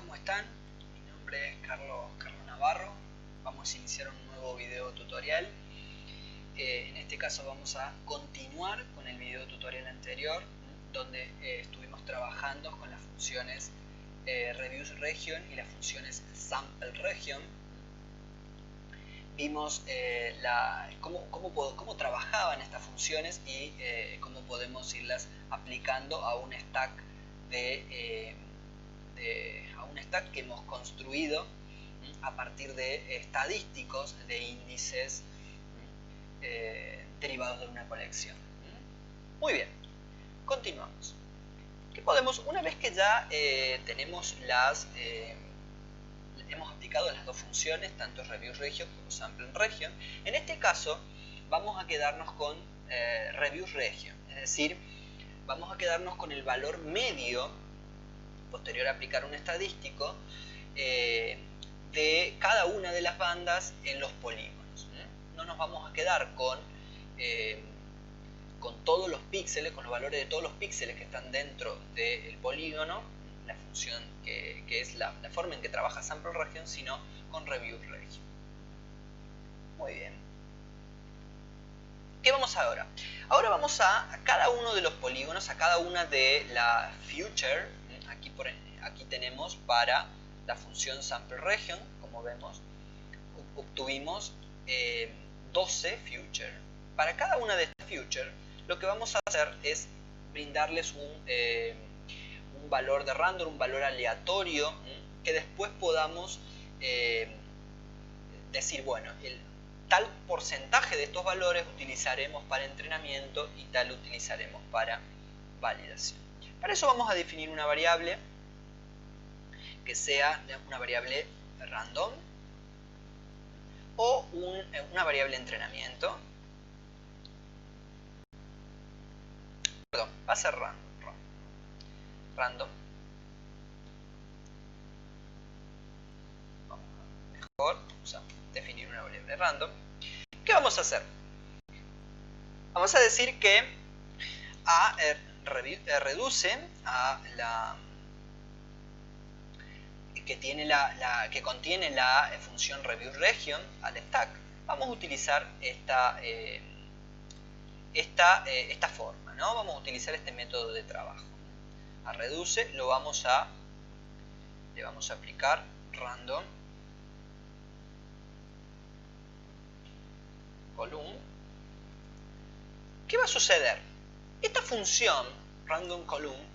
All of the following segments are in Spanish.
¿cómo están? Mi nombre es Carlos Navarro. Vamos a iniciar un nuevo video tutorial. En este caso vamos a continuar con el video tutorial anterior, donde estuvimos trabajando con las funciones ReduceRegion y las funciones SampleRegion. Vimos cómo trabajaban estas funciones y cómo podemos irlas aplicando a un stack que hemos construido a partir de estadísticos de índices derivados de una colección. Muy bien, continuamos. ¿Qué podemos? Una vez que ya tenemos hemos aplicado las dos funciones, tanto ReduceRegion como SampleRegion, en este caso vamos a quedarnos con ReduceRegion, es decir, vamos a quedarnos con el valor medio posterior a aplicar un estadístico de cada una de las bandas en los polígonos. No nos vamos a quedar con todos los píxeles, con los valores de todos los píxeles que están dentro del polígono, la función que es la forma en que trabaja SampleRegion, sino con ReduceRegion. Muy bien. ¿Qué vamos ahora? Ahora vamos a cada uno de los polígonos, a cada una de la future. Aquí tenemos para la función SampleRegion, como vemos, obtuvimos 12 future. Para cada una de estas future, lo que vamos a hacer es brindarles un valor de random, un valor aleatorio, que después podamos decir, bueno, tal porcentaje de estos valores utilizaremos para entrenamiento y tal utilizaremos para validación. Para eso vamos a definir una variable que sea una variable random o una variable entrenamiento. Perdón, va a ser random. Vamos a definir una variable random. ¿Qué vamos a hacer? Vamos a decir que reduce a que contiene la función ReduceRegion al stack. Vamos a utilizar esta forma, ¿no? Vamos a utilizar este método de trabajo. A reduce le vamos a aplicar random column. ¿Qué va a suceder? Esta función random column,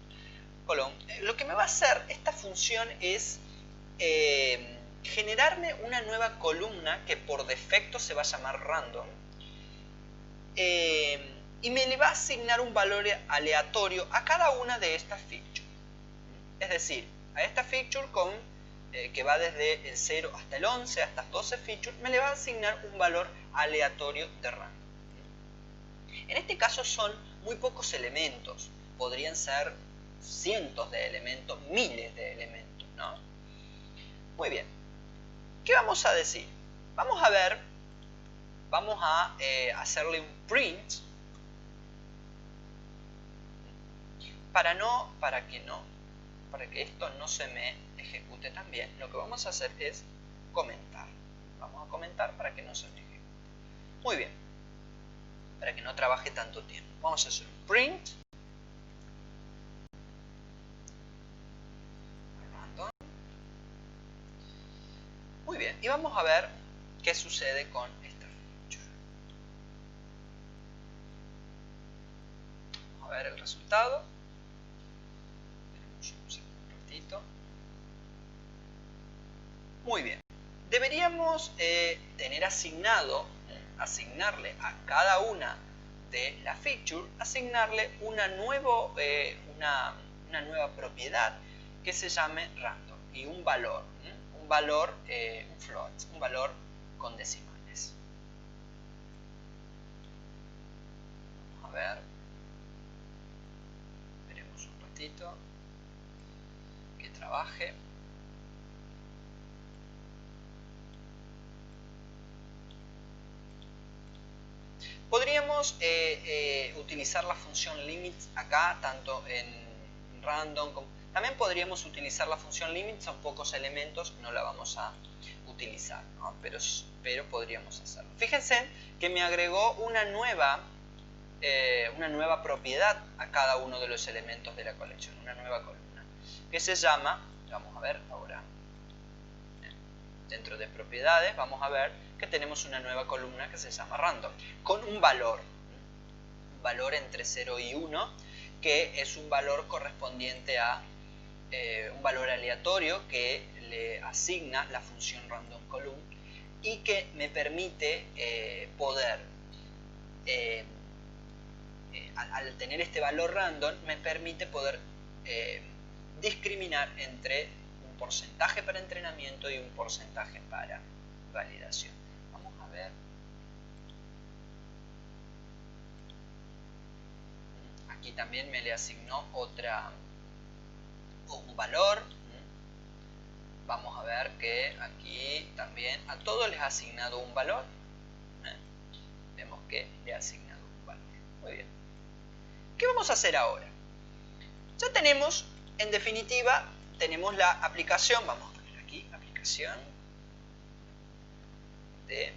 lo que me va a hacer esta función es generarme una nueva columna que por defecto se va a llamar random y me le va a asignar un valor aleatorio a cada una de estas features. Es decir, a esta feature que va desde el 0 hasta el 11, a estas 12 features, me le va a asignar un valor aleatorio de random. En este caso son muy pocos elementos, podrían ser cientos de elementos, miles de elementos, ¿no? Muy bien, ¿qué vamos a decir? Vamos a hacerle un print para que esto no se me ejecute también. Lo que vamos a hacer es comentar. Vamos a comentar para que no se me ejecute. Muy bien, para que no trabaje tanto tiempo. Vamos a hacer un print. Muy bien, y vamos a ver qué sucede con esta feature. Vamos a ver el resultado. Esperemos un ratito. Muy bien. Deberíamos asignarle a cada una de las features, asignarle una nueva propiedad que se llame random y un valor. Un float, un valor con decimales. Vamos a ver. Esperemos un ratito que trabaje. Podríamos utilizar la función limit acá, tanto en random como También podríamos utilizar la función limit, son pocos elementos, no la vamos a utilizar, ¿no? pero podríamos hacerlo. Fíjense que me agregó una nueva propiedad a cada uno de los elementos de la colección, una nueva columna, que se llama, vamos a ver ahora, dentro de propiedades, vamos a ver que tenemos una nueva columna que se llama random, con un valor entre 0 y 1, que es un valor correspondiente a un valor aleatorio que le asigna la función random column y que me permite poder, al tener este valor random, me permite poder discriminar entre un porcentaje para entrenamiento y un porcentaje para validación. Vamos a ver. Aquí también me le asignó un valor. Vamos a ver que aquí también a todos les ha asignado un valor. Vemos que le ha asignado un valor. Muy bien. ¿Qué vamos a hacer ahora? Ya tenemos, en definitiva, tenemos la aplicación. Vamos a poner aquí, aplicación de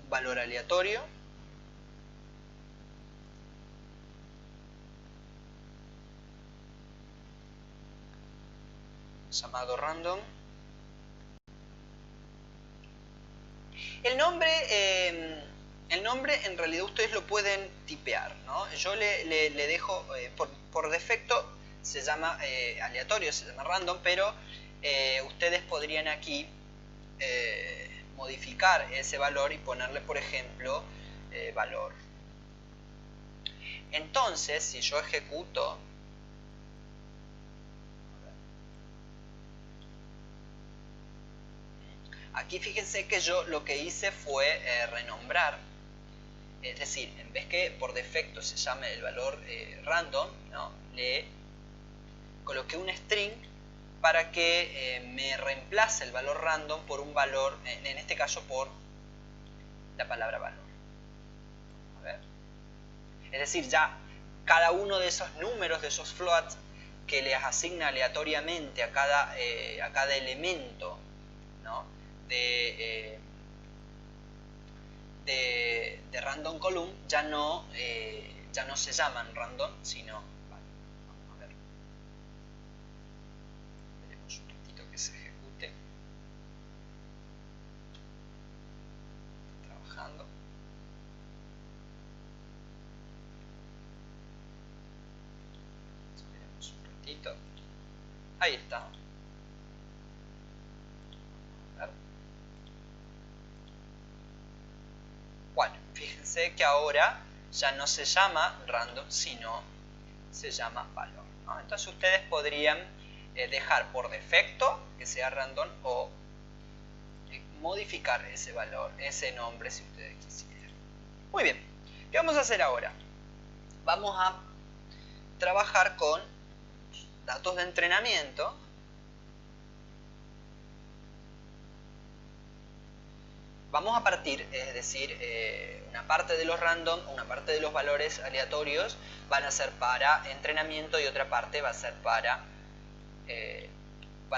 un valor aleatorio llamado random. El nombre en realidad ustedes lo pueden tipear, ¿no? Yo le dejo, por defecto se llama aleatorio, se llama random, pero ustedes podrían aquí modificar ese valor y ponerle, por ejemplo, valor. Entonces, si yo ejecuto, aquí fíjense que yo lo que hice fue renombrar, es decir, en vez que por defecto se llame el valor random, ¿no? Le coloqué un string para que me reemplace el valor random por un valor, en este caso por la palabra valor. A ver. Es decir, ya cada uno de esos números, de esos floats que les asigna aleatoriamente a cada elemento, ¿no? de random column ya no se llaman random, sino, vale, vamos a ver, veremos un ratito que se ejecute, está trabajando, esperemos un ratito, ahí está. Bueno, fíjense que ahora ya no se llama random, sino se llama valor, ¿no? Entonces ustedes podrían dejar por defecto que sea random o modificar ese valor, ese nombre si ustedes quisieran. Muy bien, ¿qué vamos a hacer ahora? Vamos a trabajar con datos de entrenamiento. Vamos a partir, es decir, una parte de los random, una parte de los valores aleatorios van a ser para entrenamiento y otra parte va a ser para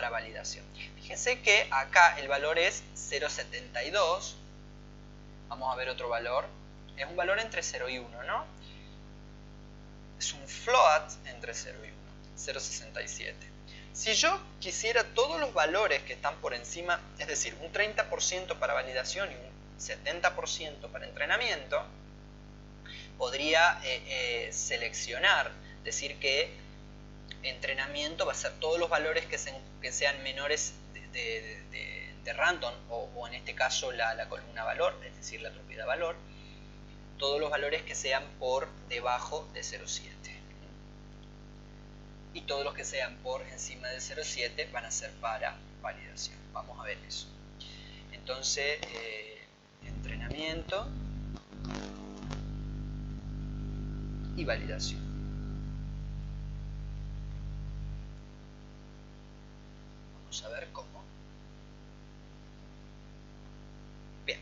validación. Fíjense que acá el valor es 0,72. Vamos a ver otro valor. Es un valor entre 0 y 1, ¿no? Es un float entre 0 y 1, 0,67. Si yo quisiera todos los valores que están por encima, es decir, un 30% para validación y un 70% para entrenamiento, podría seleccionar, decir que entrenamiento va a ser todos los valores que sean menores de random, o en este caso la columna valor, es decir, la propiedad valor, todos los valores que sean por debajo de 0,7. Y todos los que sean por encima de 0,7 van a ser para validación. Vamos a ver eso. Entonces, entrenamiento y validación. Vamos a ver cómo. Bien.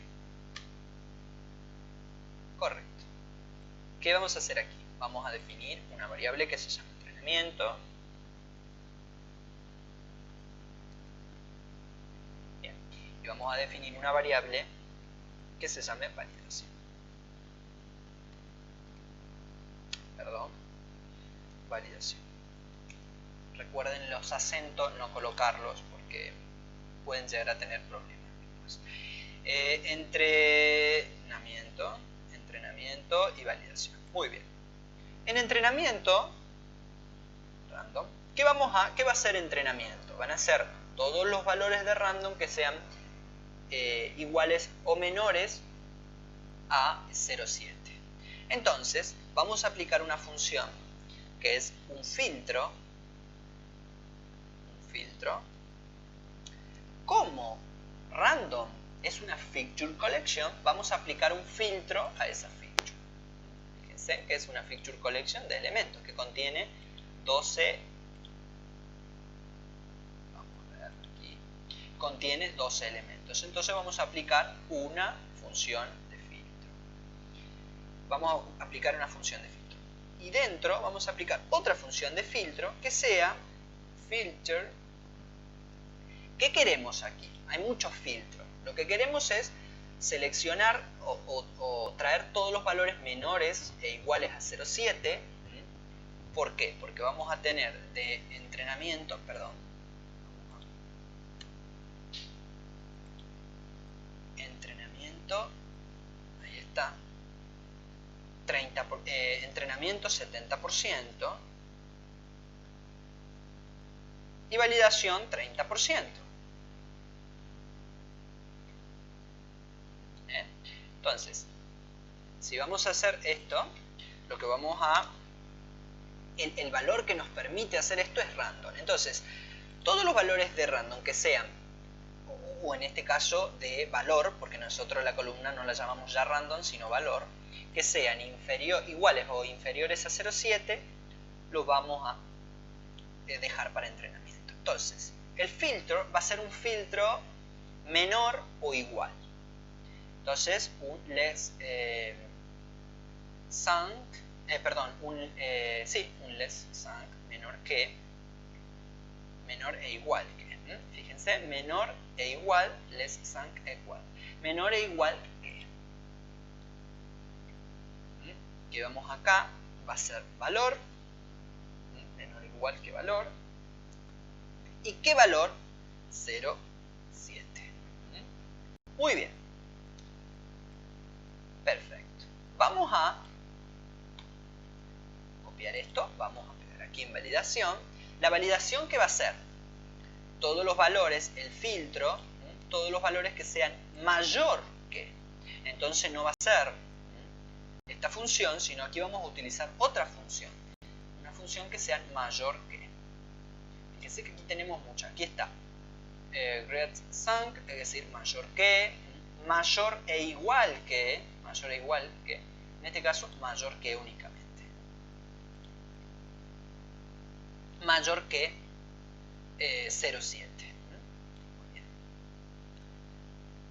Correcto. ¿qué vamos a hacer aquí? Vamos a definir una variable que se llama entrenamiento. Bien. Y vamos a definir una variable que se llame validación. Perdón. Validación. Recuerden los acentos, no colocarlos porque pueden llegar a tener problemas. Entrenamiento y validación. Muy bien. En entrenamiento, random, ¿qué va a ser entrenamiento? Van a ser todos los valores de random que sean iguales o menores a 0,7. Entonces, vamos a aplicar una función que es un filtro. Como random es una feature collection, vamos a aplicar un filtro a esa feature. Fíjense que es una feature collection de elementos que contiene 12. Vamos a ver aquí. Contiene 12 elementos. Entonces vamos a aplicar una función de filtro. Vamos a aplicar una función de filtro. Y dentro vamos a aplicar otra función de filtro que sea filter. ¿Qué queremos aquí? Hay muchos filtros. Lo que queremos es seleccionar o traer todos los valores menores e iguales a 0,7. ¿Por qué? Porque vamos a tener de entrenamiento, ahí está, entrenamiento 70% y validación 30%. Entonces, si vamos a hacer esto, lo que vamos a... El valor que nos permite hacer esto es random. Entonces, todos los valores de random que sean, o en este caso de valor, porque nosotros la columna no la llamamos ya random, sino valor, que sean iguales o inferiores a 0,7, los vamos a dejar para entrenamiento. Entonces, el filtro va a ser un filtro menor o igual. Entonces, un less un less sunk menor e igual que. Fíjense, menor e igual, less sunk equal. Menor e igual que. Que vamos acá, va a ser valor, menor o igual que valor. ¿Y qué valor? 0,7. Muy bien. Perfecto. Vamos a copiar esto, vamos a pegar aquí en validación. La validación, ¿qué va a ser? Todos los valores, el filtro, todos los valores que sean mayor que. Entonces no va a ser esta función, sino aquí vamos a utilizar otra función. Una función que sea mayor que. Fíjense que aquí tenemos muchas. Aquí está. Greater sunk, es decir, mayor que, mayor e igual que, en este caso, mayor que únicamente. Mayor que 0,7. Muy bien.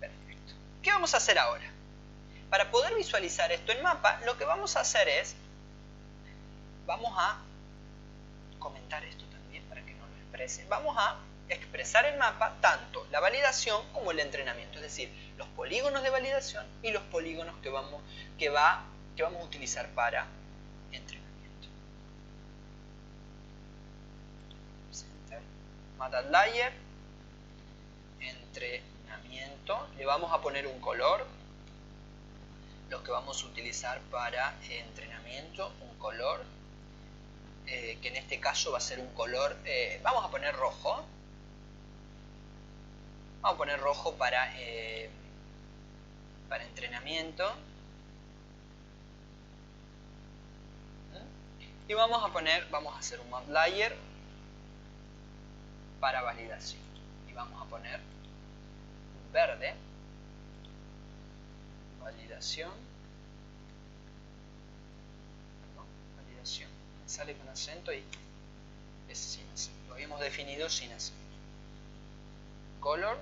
Perfecto. ¿Qué vamos a hacer ahora? Para poder visualizar esto en mapa, lo que vamos a hacer es, vamos a comentar esto también para que no lo exprese. Vamos a expresar en mapa tanto la validación como el entrenamiento, es decir, los polígonos de validación y los polígonos que vamos a utilizar para entrenamiento. Method layer, entrenamiento, le vamos a poner un color, lo que vamos a utilizar para entrenamiento, un color, que en este caso va a ser un color, vamos a poner rojo. Vamos a poner rojo para entrenamiento. Y vamos a hacer un map layer para validación. Y vamos a poner un verde, validación. Me sale con acento y es sin acento. Lo habíamos definido sin acento. Color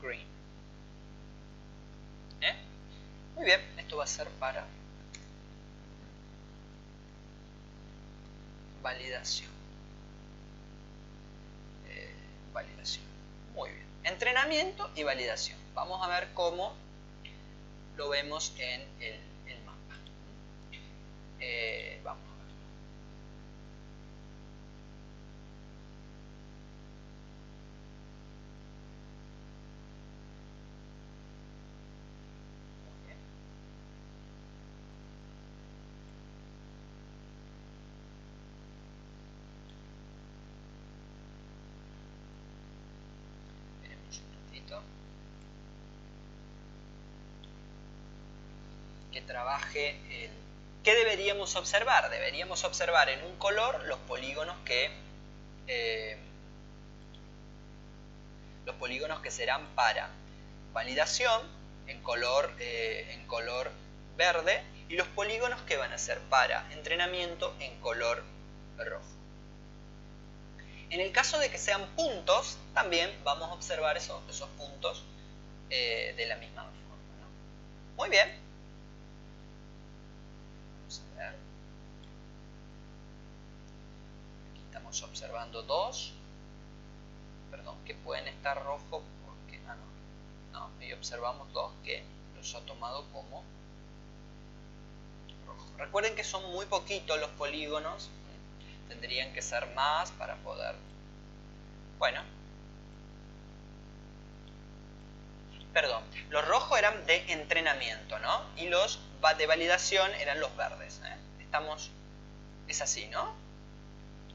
green. bien, esto va a ser para validación. Validación. Muy bien. Entrenamiento y validación. Vamos a ver cómo lo vemos en el mapa. Vamos a ver. Muy bien. Veremos un ratito. Que trabaje el... ¿Qué deberíamos observar? Deberíamos observar en un color los polígonos que serán para validación en color verde y los polígonos que van a ser para entrenamiento en color rojo. En el caso de que sean puntos, también vamos a observar esos puntos de la misma forma, ¿no? Muy bien. Vamos a ver. Aquí estamos observando dos. Perdón, que pueden estar rojos porque... Ah, no. No, y observamos dos que los ha tomado como rojo. Recuerden que son muy poquitos los polígonos. Tendrían que ser más para poder... Bueno. Perdón, los rojos eran de entrenamiento, ¿no? Y los de validación eran los verdes, ¿eh? Estamos... Es así, ¿no?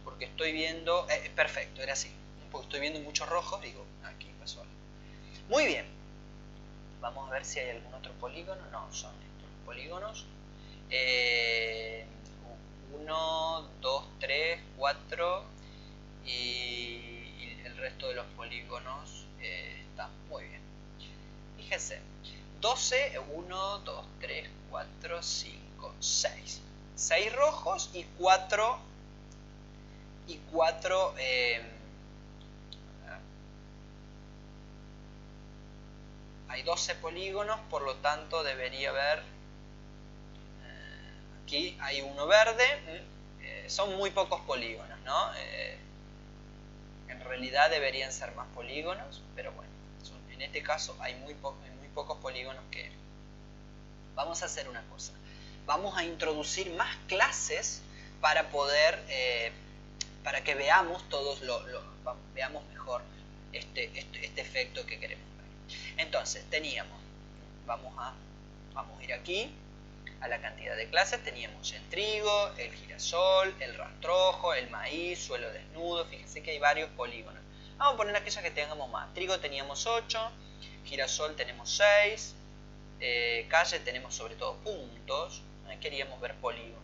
Porque estoy viendo... perfecto, era así. Porque estoy viendo muchos rojos, digo, aquí pasó algo. Muy bien. Vamos a ver si hay algún otro polígono. No, son estos los polígonos. 1, 2, 3, 4 y el resto de los polígonos está muy bien. Fíjense, 12, 1, 2, 3, 4, 5, 6. 6 rojos y 4 hay 12 polígonos, por lo tanto debería haber... Aquí hay uno verde. Son muy pocos polígonos, ¿no? En realidad deberían ser más polígonos, pero bueno, en este caso hay muy pocos polígonos que... Vamos a hacer una cosa. Vamos a introducir más clases para poder... para que veamos veamos mejor este efecto que queremos ver. Entonces, teníamos... Vamos a ir aquí a la cantidad de clases. Teníamos el trigo, el girasol, el rastrojo, el maíz, suelo desnudo. Fíjense que hay varios polígonos. Vamos a poner aquellas que tengamos más. Trigo teníamos 8, girasol tenemos 6, calle tenemos sobre todo puntos. Queríamos ver polígonos.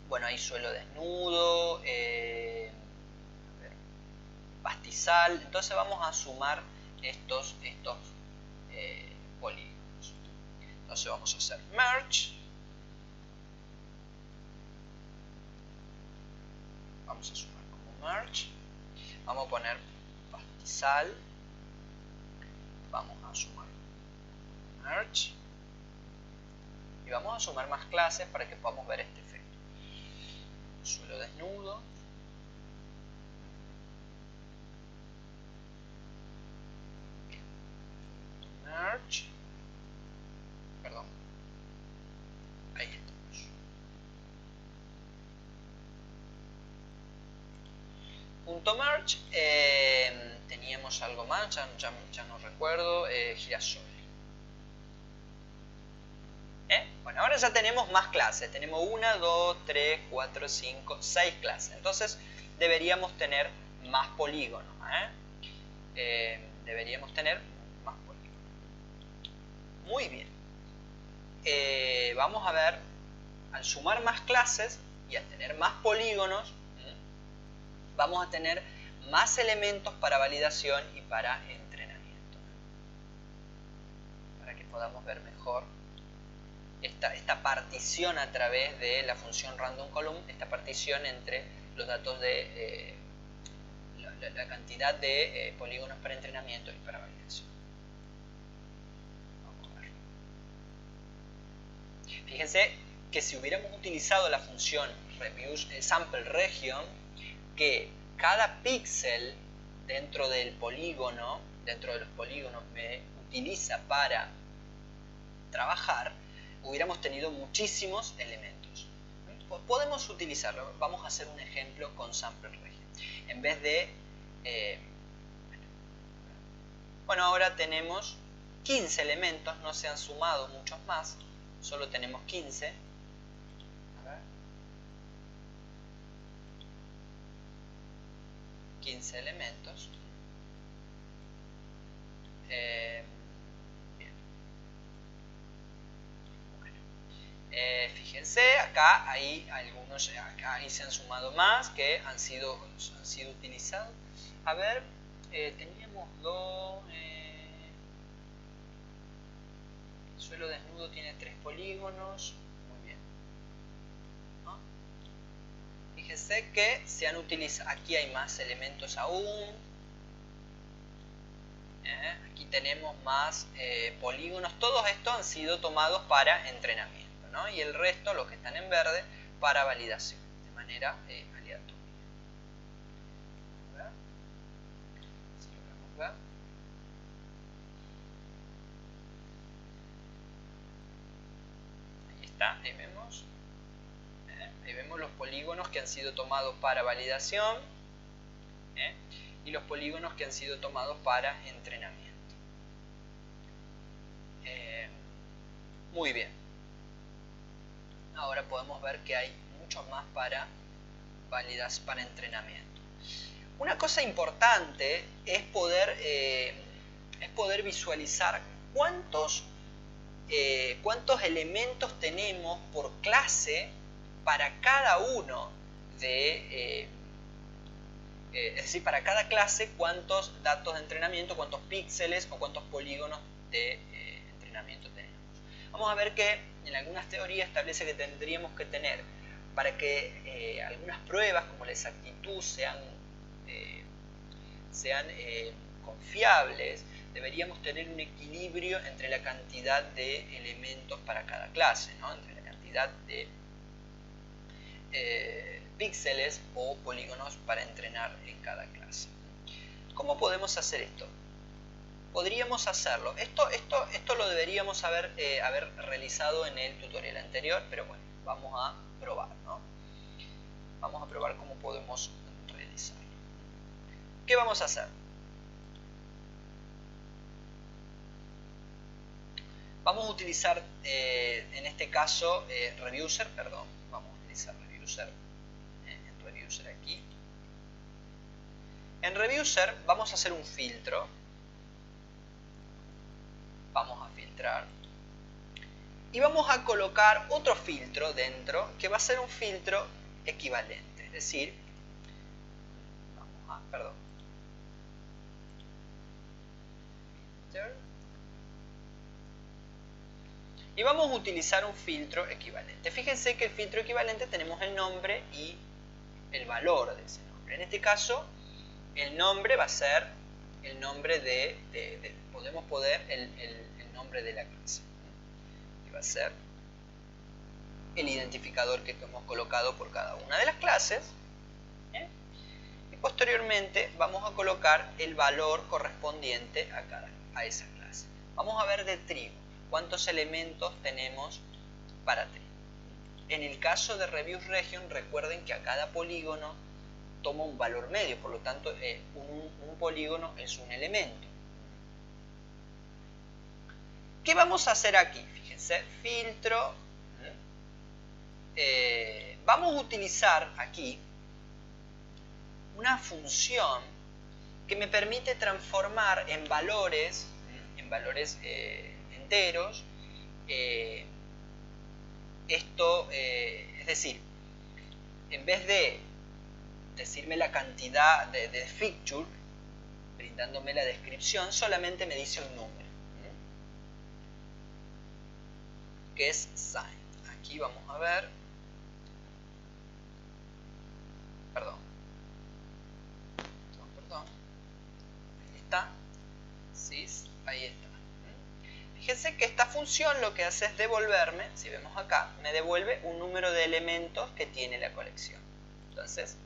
Bueno, hay suelo desnudo, pastizal. Entonces vamos a sumar estos polígonos. Entonces vamos a hacer merge. Vamos a sumar como merge. Vamos a poner pastizal. Vamos a sumar merge. Y vamos a sumar más clases para que podamos ver este efecto. Suelo desnudo. Merge. Perdón. Ahí estamos. Punto merge. Teníamos algo más, ya no recuerdo. Girasol. Bueno, ahora ya tenemos más clases. Tenemos 1, 2, 3, 4, 5, 6 clases. Entonces deberíamos tener más polígonos. Deberíamos tener más polígonos. Muy bien. Vamos a ver, al sumar más clases y al tener más polígonos, vamos a tener más elementos para validación y para entrenamiento. Para que podamos ver mejor esta partición a través de la función random column, esta partición entre los datos de la cantidad de polígonos para entrenamiento y para validación. Vamos Fíjense que si hubiéramos utilizado la función sample region, que cada píxel dentro del polígono, dentro de los polígonos, me utiliza para trabajar, hubiéramos tenido muchísimos elementos. Podemos utilizarlo. Vamos a hacer un ejemplo con sample region. En vez de bueno, ahora tenemos 15 elementos, no se han sumado muchos más, solo tenemos 15. A ver. 15 elementos. Bien. Bueno. Fíjense, acá hay algunos, acá ahí se han sumado más que han sido utilizados. A ver, teníamos dos. El suelo desnudo tiene 3 polígonos. Muy bien. ¿No? Fíjense que se han utilizado. Aquí hay más elementos aún. Aquí tenemos más polígonos. Todos estos han sido tomados para entrenamiento, ¿no? Y el resto, los que están en verde, para validación, de manera aleatoria. A ver. Si logramos ver. Ahí está, ahí vemos. Ahí vemos los polígonos que han sido tomados para validación. Y los polígonos que han sido tomados para entrenamiento. Muy bien. Ahora podemos ver que hay mucho más para entrenamiento. Una cosa importante es poder visualizar cuántos elementos tenemos por clase para cada uno de... es decir, para cada clase cuántos datos de entrenamiento, cuántos píxeles o cuántos polígonos de entrenamiento tenemos. Vamos a ver que en algunas teorías establece que tendríamos que tener, para que algunas pruebas como la exactitud sean confiables, deberíamos tener un equilibrio entre la cantidad de elementos para cada clase, ¿no? Entre la cantidad de píxeles o polígonos para entrenar en cada clase. ¿Cómo podemos hacer esto? Podríamos hacerlo. Esto lo deberíamos haber realizado en el tutorial anterior, pero bueno, vamos a probar, ¿no? Vamos a probar cómo podemos realizarlo. ¿Qué vamos a hacer? Vamos a utilizar, en este caso, Reviewser, perdón. Vamos a utilizar Reviewser. En Reviewser aquí. En Reviewser vamos a hacer un filtro. Vamos a filtrar. Y vamos a colocar otro filtro dentro, que va a ser un filtro equivalente. Es decir, perdón. Y vamos a utilizar un filtro equivalente. Fíjense que el filtro equivalente tenemos el nombre y el valor de ese nombre. En este caso, el nombre va a ser el nombre podemos poner el nombre de la clase. Que va a ser el identificador que hemos colocado por cada una de las clases. Y posteriormente vamos a colocar el valor correspondiente a esa clase. Vamos a ver de trigo. ¿Cuántos elementos tenemos para trigo? En el caso de Reviews Region, recuerden que a cada polígono toma un valor medio, por lo tanto un polígono es un elemento. ¿Qué vamos a hacer aquí? Fíjense, filtro. Vamos a utilizar aquí una función que me permite transformar en valores enteros, es decir, en vez de decirme la cantidad de fixture, brindándome la descripción, solamente me dice un número, que es sign. Aquí vamos a ver, perdón, ahí está, sí, ahí está. fíjense que esta función lo que hace es devolverme, si vemos acá, me devuelve un número de elementos que tiene la colección. Entonces,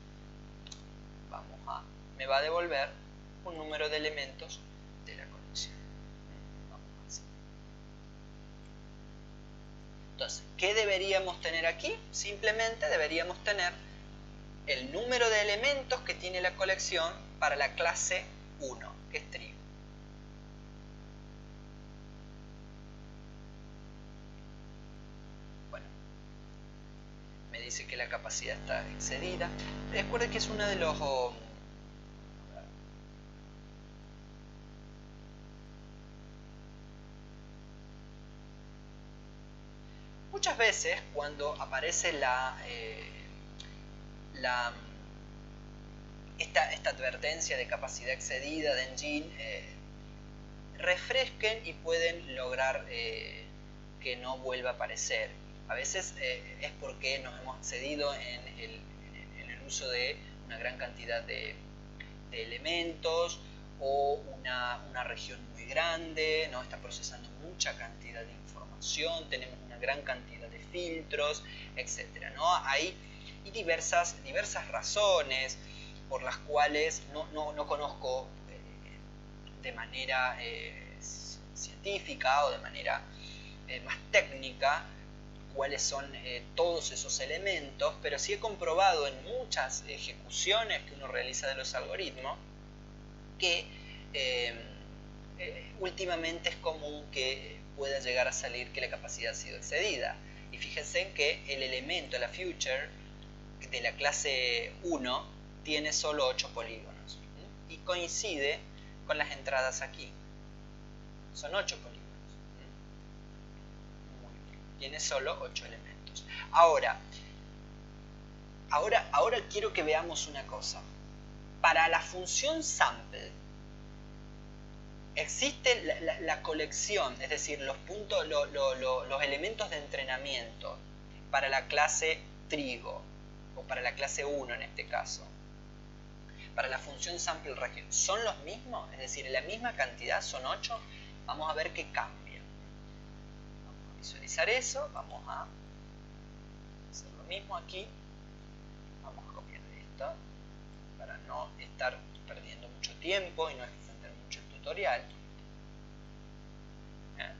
me va a devolver un número de elementos de la colección. Vamos a hacer. Entonces, ¿qué deberíamos tener aquí? Simplemente deberíamos tener el número de elementos que tiene la colección para la clase 1, que es trigo. Bueno, me dice que la capacidad está excedida. Recuerden que es uno de los... Muchas veces cuando aparece esta advertencia de capacidad excedida de Engine, refresquen y pueden lograr que no vuelva a aparecer. A veces es porque nos hemos excedido en el uso de una gran cantidad de elementos o una región muy grande, ¿no? Está procesando mucha cantidad de información, tenemos una gran cantidad de filtros, etc., ¿no? Hay diversas razones por las cuales no conozco de manera científica o de manera más técnica cuáles son todos esos elementos, pero sí he comprobado en muchas ejecuciones que uno realiza de los algoritmos que últimamente es común que pueda llegar a salir que la capacidad ha sido excedida. Y fíjense en que el elemento, la future, de la clase 1 tiene solo 8 polígonos y coincide con las entradas aquí. Son 8 polígonos. Muy bien. Tiene solo 8 elementos. Ahora quiero que veamos una cosa. Para la función sample existe la colección, es decir, los elementos de entrenamiento para la clase trigo, o para la clase 1 en este caso, para la función sample region, ¿son los mismos? Es decir, la misma cantidad, son 8. Vamos a ver qué cambia. Vamos a visualizar eso, vamos a hacer lo mismo aquí. Vamos a copiar esto para no estar perdiendo mucho tiempo y no extender mucho el tutorial. Bien.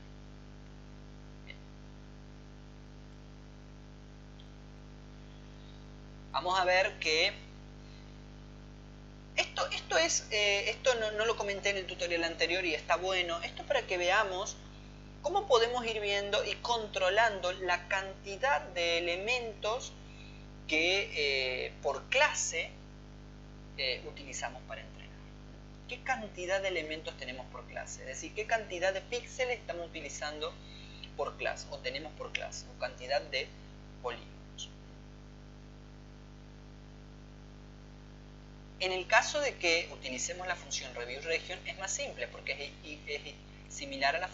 Vamos a ver que esto no lo comenté en el tutorial anterior y está bueno. Esto para que veamos cómo podemos ir viendo y controlando la cantidad de elementos que por clase utilizamos para entrenar. ¿Qué cantidad de elementos tenemos por clase? Es decir, qué cantidad de píxeles estamos utilizando por clase, o tenemos por clase, o cantidad de polígonos. En el caso de que utilicemos la función reviewRegion es más simple porque es similar a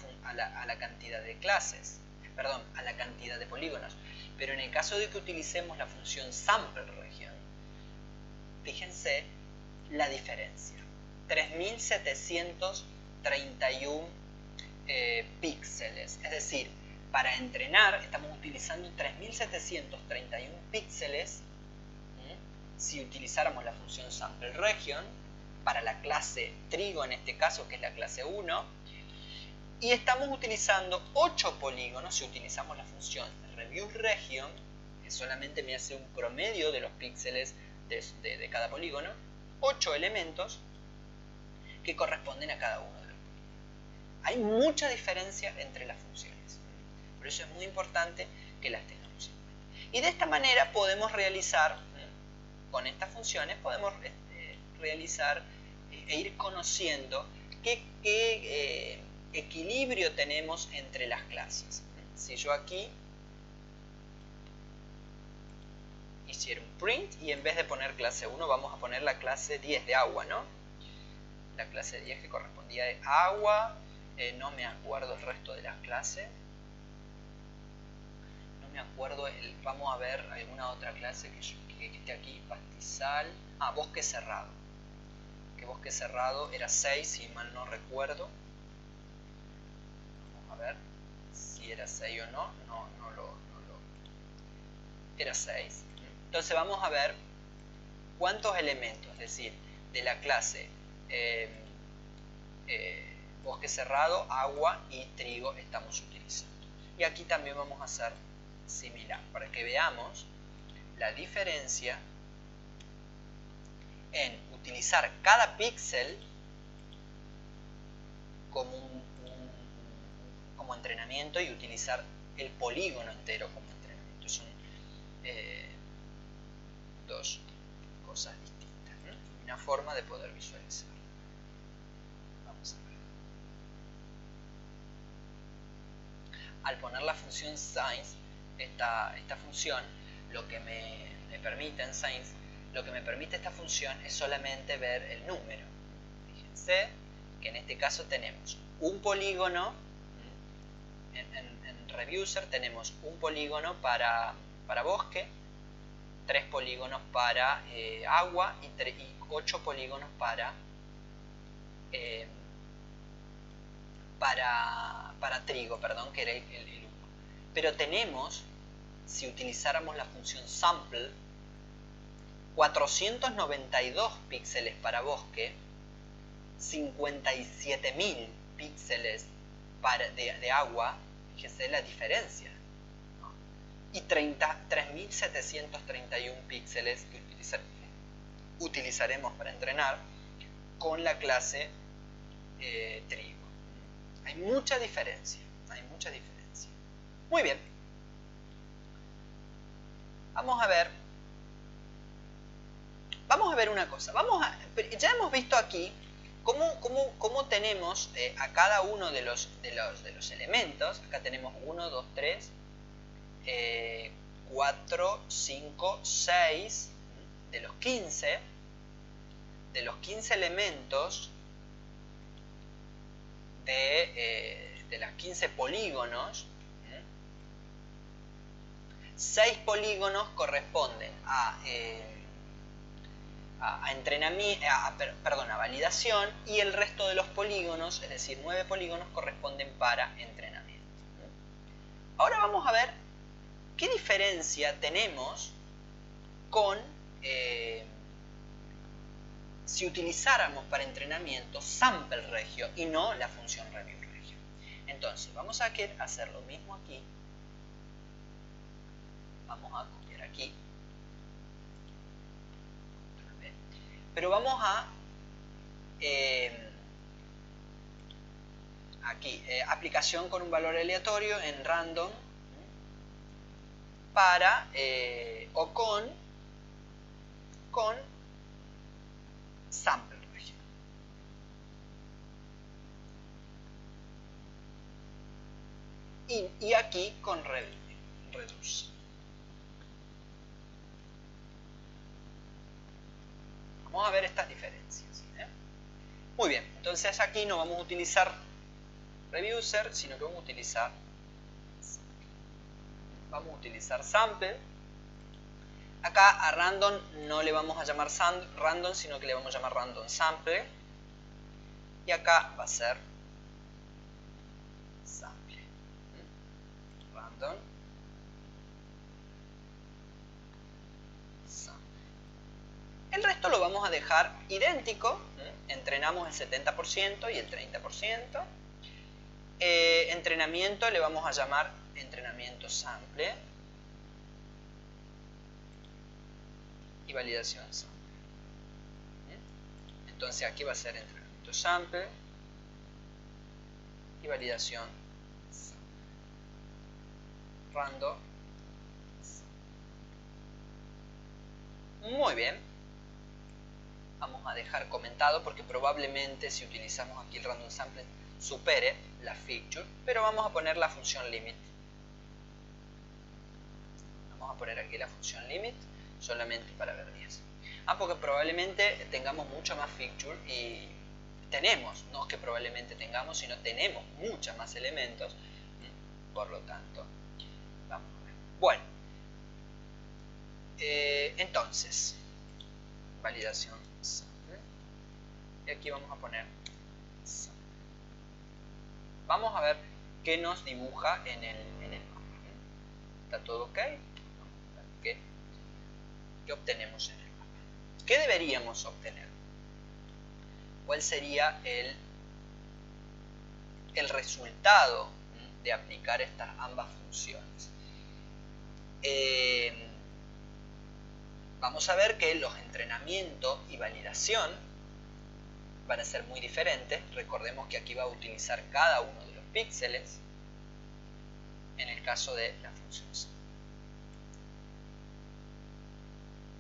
la cantidad de clases, perdón, a la cantidad de polígonos. Pero en el caso de que utilicemos la función sampleRegion, fíjense la diferencia. 3731 píxeles, es decir, para entrenar estamos utilizando 3731 píxeles. Si utilizáramos la función sampleRegion para la clase trigo, en este caso, que es la clase 1, y estamos utilizando 8 polígonos si utilizamos la función reviewRegion, que solamente me hace un promedio de los píxeles de cada polígono, 8 elementos que corresponden a cada uno de los polígonos. Hay mucha diferencia entre las funciones, por eso es muy importante que las tengamos en cuenta. Y de esta manera podemos realizar, con estas funciones podemos realizar e ir conociendo qué equilibrio tenemos entre las clases. Si yo aquí hiciera un print y en vez de poner clase 1 vamos a poner la clase 10 de agua, ¿no? La clase 10 que correspondía a agua, no me acuerdo el resto de las clases. No me acuerdo, vamos a ver alguna otra clase que esté aquí, pastizal, bosque cerrado, que bosque cerrado era 6 si mal no recuerdo. Vamos a ver si era 6 o no. Era 6. Entonces vamos a ver cuántos elementos, es decir, de la clase bosque cerrado, agua y trigo estamos utilizando. Y aquí también vamos a hacer similar para que veamos la diferencia en utilizar cada píxel como entrenamiento y utilizar el polígono entero como entrenamiento. Son dos cosas distintas, ¿no? Una forma de poder visualizar. Vamos a ver. Al poner la función Science, esta función, lo que me permite en Science, lo que me permite esta función es solamente ver el número. Fíjense que en este caso tenemos un polígono, en Reviewser tenemos un polígono para bosque, 3 polígonos para agua y 8 polígonos para trigo, perdón, que era el 1. Pero tenemos, si utilizáramos la función sample, 492 píxeles para bosque, 57.000 píxeles de agua, fíjense la diferencia, ¿no? Y 3.731 píxeles que utilizaremos para entrenar con la clase trigo. Hay mucha diferencia, Muy bien. Vamos a ver una cosa. Ya hemos visto aquí cómo tenemos a cada uno de los elementos. Acá tenemos 1, 2, 3, 4, 5, 6 de los 15 elementos de las 15 polígonos. 6 polígonos corresponden a validación, y el resto de los polígonos, es decir, 9 polígonos, corresponden para entrenamiento. Ahora vamos a ver qué diferencia tenemos con si utilizáramos para entrenamiento sample regio y no la función review regio. Entonces vamos a querer hacer lo mismo aquí. Vamos a copiar aquí, pero vamos a aquí, aplicación con un valor aleatorio en random para o con sample regio. Y aquí con reduce. Vamos a ver estas diferencias. Muy bien, entonces aquí no vamos a utilizar Reviewser, sino que vamos a utilizar sample. Acá a random no le vamos a llamar random, sino que le vamos a llamar random sample. Y acá va a ser sample. Random sample. El resto lo vamos a dejar idéntico. Entrenamos el 70% y el 30%. Entrenamiento le vamos a llamar entrenamiento sample. Y validación sample. Entonces aquí va a ser entrenamiento sample y validación sample. Random sample. Muy bien. Vamos a dejar comentado porque probablemente si utilizamos aquí el random sample supere la feature, pero vamos a poner la función limit. Vamos a poner aquí la función limit solamente para ver 10. Porque probablemente tengamos mucha más feature y tenemos, no es que probablemente tengamos, sino tenemos muchos más elementos, por lo tanto, vamos a ver. Bueno, entonces, validación sample, y aquí vamos a poner sample. Vamos a ver que nos dibuja en el mapa. ¿Está todo ok? Vamos a ver qué obtenemos en el mapa. ¿Qué deberíamos obtener? ¿Cuál sería el resultado de aplicar estas ambas funciones? Vamos a ver que los entrenamientos y validación van a ser muy diferentes. Recordemos que aquí va a utilizar cada uno de los píxeles en el caso de la función C.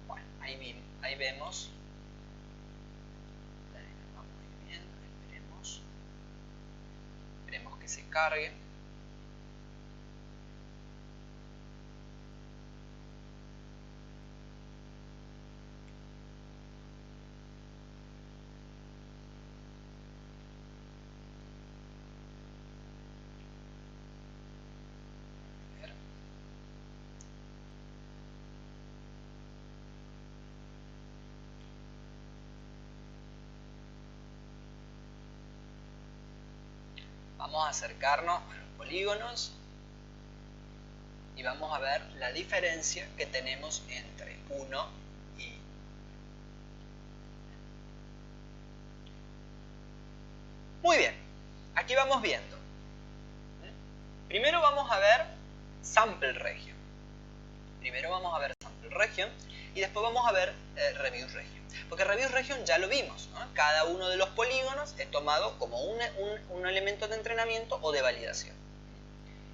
Bueno, ahí vemos. Vamos a ir viendo, esperemos que se cargue. Vamos a acercarnos a los polígonos y vamos a ver la diferencia que tenemos entre uno y muy bien, aquí vamos viendo. Primero vamos a ver Sample Region. Y después vamos a ver Review Region. Porque Review Region ya lo vimos, ¿no? Cada uno de los polígonos es tomado como un elemento de entrenamiento o de validación,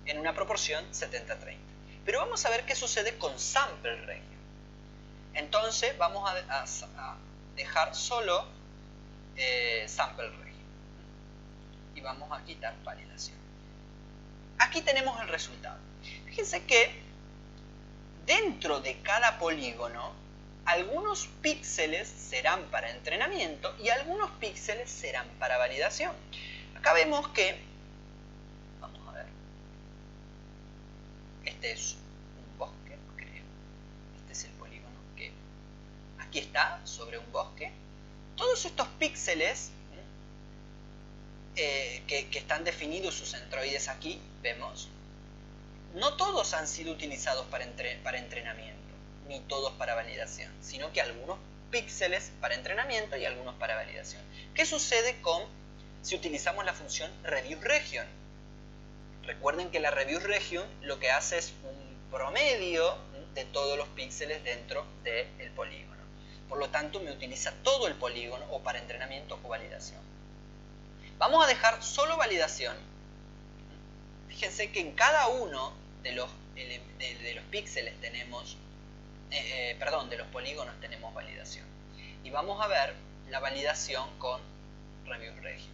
en una proporción 70-30. Pero vamos a ver qué sucede con Sample Region. Entonces vamos a dejar solo Sample Region. Y vamos a quitar validación. Aquí tenemos el resultado. Fíjense que dentro de cada polígono, algunos píxeles serán para entrenamiento y algunos píxeles serán para validación. Acá vemos que, vamos a ver, este es un bosque, creo. Este es el polígono que aquí está, sobre un bosque. Todos estos píxeles que están definidos sus centroides aquí, vemos, no todos han sido utilizados para entrenamiento, ni todos para validación, sino que algunos píxeles para entrenamiento y algunos para validación. ¿Qué sucede si utilizamos la función Review Region? Recuerden que la Review Region lo que hace es un promedio de todos los píxeles dentro del polígono. Por lo tanto, me utiliza todo el polígono o para entrenamiento o validación. Vamos a dejar solo validación. Fíjense que en cada uno de los píxeles tenemos, de los polígonos tenemos validación. Y vamos a ver la validación con Review Region.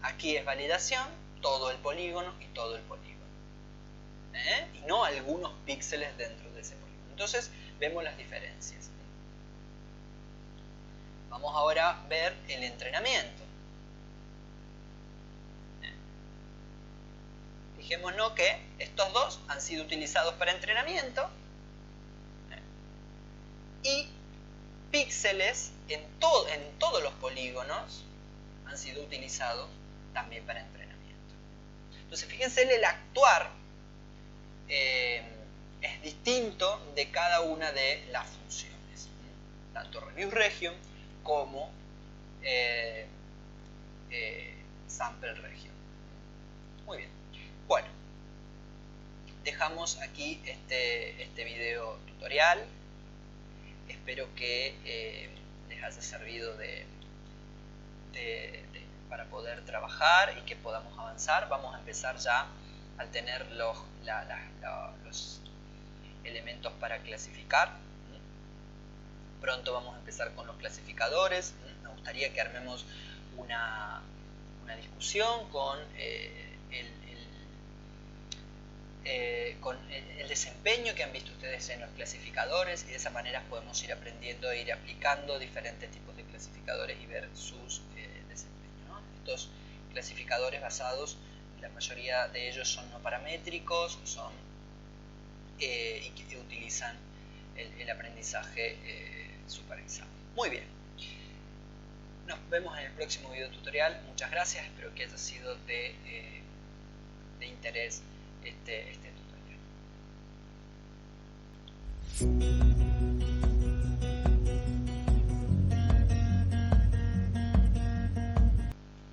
Aquí es validación, todo el polígono y todo el polígono. Y no algunos píxeles dentro de ese polígono. Entonces vemos las diferencias. Vamos ahora a ver el entrenamiento. Fijémonos que estos dos han sido utilizados para entrenamiento y píxeles en todos los polígonos han sido utilizados también para entrenamiento. Entonces fíjense, el actuar es distinto de cada una de las funciones, tanto Review Region como Sample Region. Muy bien. Bueno, dejamos aquí este video tutorial. Espero que les haya servido para poder trabajar y que podamos avanzar. Vamos a empezar ya al tener los elementos para clasificar. Pronto vamos a empezar con los clasificadores. Me gustaría que armemos una discusión con el desempeño que han visto ustedes en los clasificadores, y de esa manera podemos ir aprendiendo e ir aplicando diferentes tipos de clasificadores y ver sus desempeños, ¿no? Estos clasificadores basados, la mayoría de ellos son no paramétricos, y que utilizan el aprendizaje supervisado. Muy bien. Nos vemos en el próximo video tutorial. Muchas gracias, espero que haya sido de de interés este tutorial.